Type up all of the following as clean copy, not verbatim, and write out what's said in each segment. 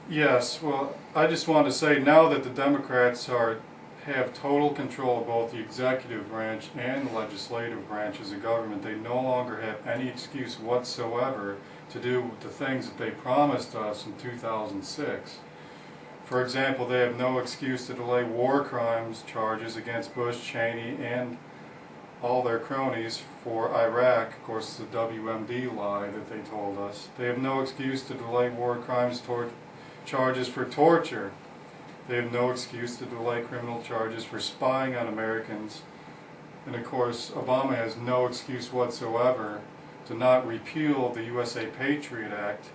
Yes, well, I just want to say now that the Democrats have total control of both the executive branch and the legislative branches of government, they no longer have any excuse whatsoever to do the things that they promised us in 2006. For example, they have no excuse to delay war crimes charges against Bush, Cheney, and all their cronies for Iraq. Of course, the WMD lie that they told us. They have no excuse to delay war crimes charges for torture. They have no excuse to delay criminal charges for spying on Americans. And of course, Obama has no excuse whatsoever to not repeal the USA Patriot Act.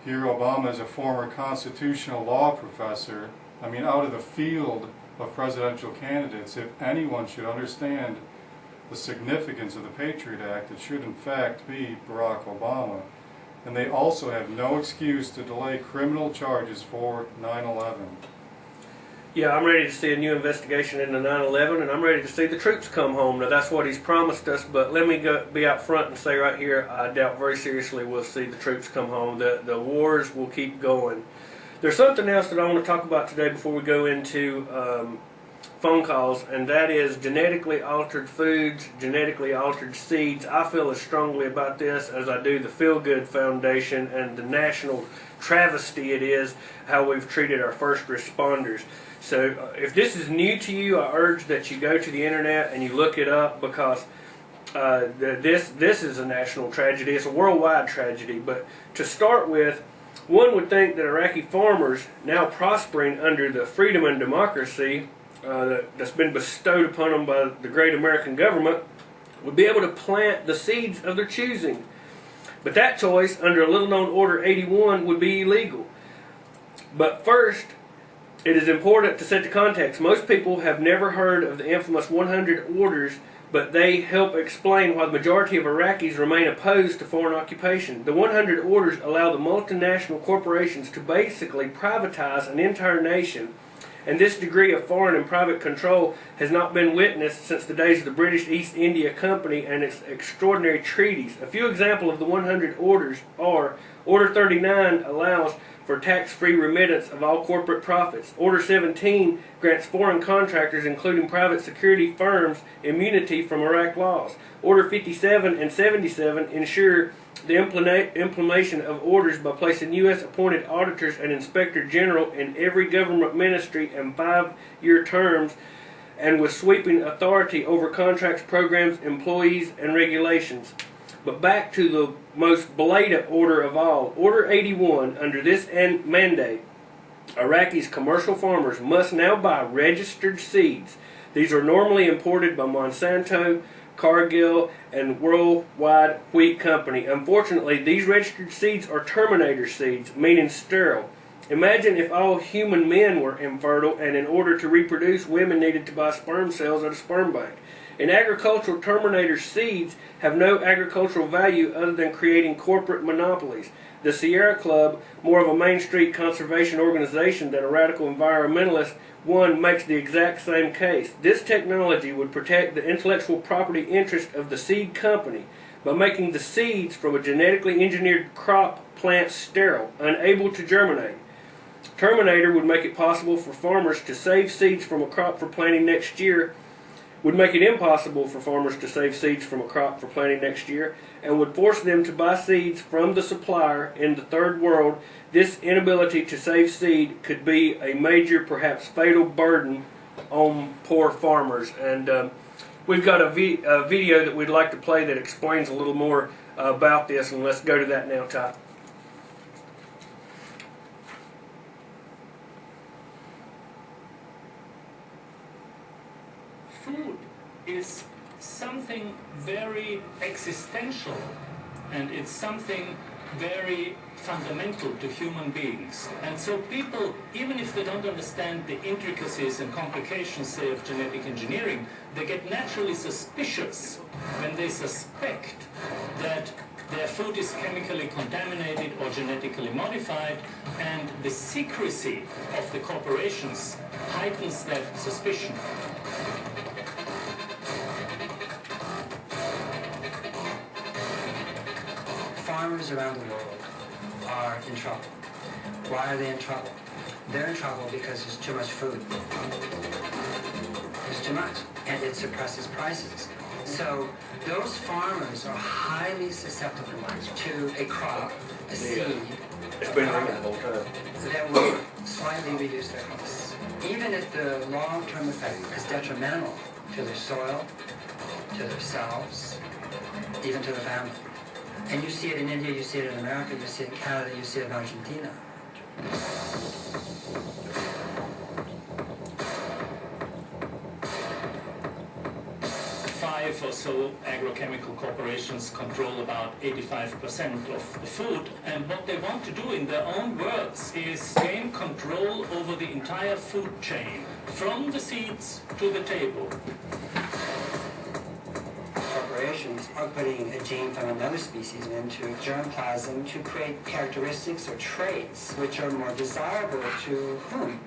Here Obama is a former constitutional law professor. I mean, out of the field of presidential candidates, if anyone should understand the significance of the Patriot Act, it should in fact be Barack Obama. And they also have no excuse to delay criminal charges for 9/11. Yeah, I'm ready to see a new investigation into 9/11, and I'm ready to see the troops come home. Now, that's what he's promised us, but let me be out front and say right here, I doubt very seriously we'll see the troops come home. The wars will keep going. There's something else that I want to talk about today before we go into phone calls, and that is genetically altered foods, genetically altered seeds. I feel as strongly about this as I do the Feel Good Foundation and the national travesty it is how we've treated our first responders. So if this is new to you, I urge that you go to the internet and you look it up, because this is a national tragedy. It's a worldwide tragedy. But to start with, one would think that Iraqi farmers, now prospering under the freedom and democracy that's been bestowed upon them by the great American government, would be able to plant the seeds of their choosing. But that choice, under a little-known Order 81, would be illegal. But first, it is important to set the context. Most people have never heard of the infamous 100 Orders, but they help explain why the majority of Iraqis remain opposed to foreign occupation. The 100 Orders allow the multinational corporations to basically privatize an entire nation, and this degree of foreign and private control has not been witnessed since the days of the British East India Company and its extraordinary treaties. A few examples of the 100 Orders are: Order 39 allows for tax-free remittance of all corporate profits. Order 17 grants foreign contractors, including private security firms, immunity from Iraq laws. Order 57 and 77 ensure the implementation of orders by placing U.S. appointed auditors and inspector general in every government ministry and 5-year terms, and with sweeping authority over contracts, programs, employees, and regulations. But back to the most blatant order of all, Order 81. Under this mandate, Iraqis' commercial farmers must now buy registered seeds. These are normally imported by Monsanto, Cargill, and Worldwide Wheat Company. Unfortunately, these registered seeds are terminator seeds, meaning sterile. Imagine if all human men were infertile, and in order to reproduce, women needed to buy sperm cells at a sperm bank. In agricultural, terminator seeds have no agricultural value other than creating corporate monopolies. The Sierra Club, more of a Main Street conservation organization than a radical environmentalist one, makes the exact same case. This technology would protect the intellectual property interest of the seed company by making the seeds from a genetically engineered crop plant sterile, unable to germinate. Terminator would make it possible for farmers to save seeds from a crop for planting next year, would make it impossible for farmers to save seeds from a crop for planting next year, and would force them to buy seeds from the supplier in the third world. This inability to save seed could be a major, perhaps fatal burden on poor farmers. And we've got a video that we'd like to play that explains a little more about this, and let's go to that now, Ty. Food is something very existential, and it's something very fundamental to human beings. And so people, even if they don't understand the intricacies and complications, say, of genetic engineering, they get naturally suspicious when they suspect that their food is chemically contaminated or genetically modified, and the secrecy of the corporations heightens that suspicion. Farmers around the world are in trouble. Why are they in trouble? They're in trouble because there's too much food. There's too much, and it suppresses prices. So those farmers are highly susceptible to a crop, a seed, It's been raining the whole time. that will slightly reduce their costs. Even if the long-term effect is detrimental to their soil, to themselves, even to the family. And you see it in India, you see it in America, you see it in Canada, you see it in Argentina. 5 or so agrochemical corporations control about 85% of the food, and what they want to do, in their own words, is gain control over the entire food chain, from the seeds to the table. Corporations are putting a gene from another species into germplasm to create characteristics or traits which are more desirable to whom?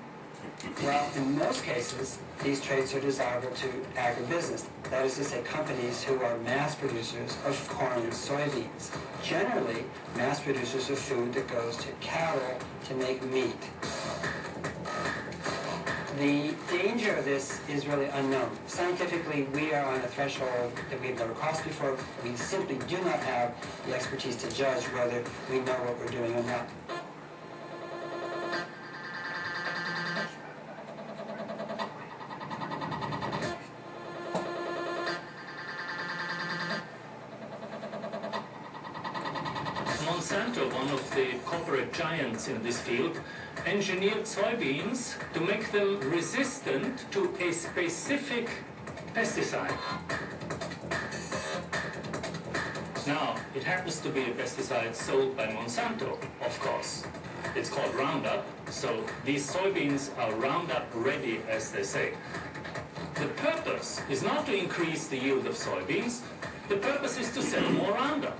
Well, in most cases, these traits are desirable to agribusiness. That is to say, companies who are mass producers of corn and soybeans. Generally, mass producers of food that goes to cattle to make meat. The danger of this is really unknown. Scientifically, we are on a threshold that we've never crossed before. We simply do not have the expertise to judge whether we know what we're doing or not. Monsanto, one of the corporate giants in this field, engineered soybeans to make them resistant to a specific pesticide. Now, it happens to be a pesticide sold by Monsanto, of course. It's called Roundup, so these soybeans are Roundup ready, as they say. The purpose is not to increase the yield of soybeans, the purpose is to sell more Roundup.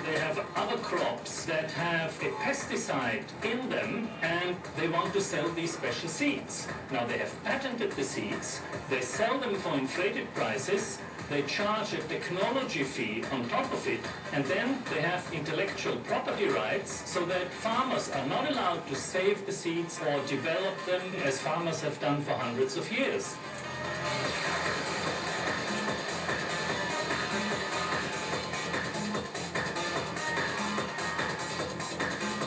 They have other crops that have a pesticide in them, and they want to sell these special seeds. Now, they have patented the seeds, they sell them for inflated prices, they charge a technology fee on top of it, and then they have intellectual property rights so that farmers are not allowed to save the seeds or develop them as farmers have done for hundreds of years.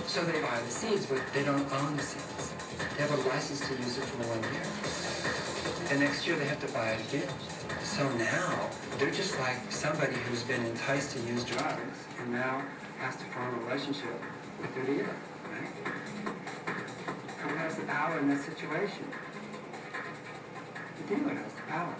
So they buy the seeds, but they don't own the seeds. They have a license to use it for 1 year. The next year they have to buy it again. So now, they're just like somebody who's been enticed to use drugs and now has to form a relationship with their dealer, right? Who has the power in this situation? The dealer has the power.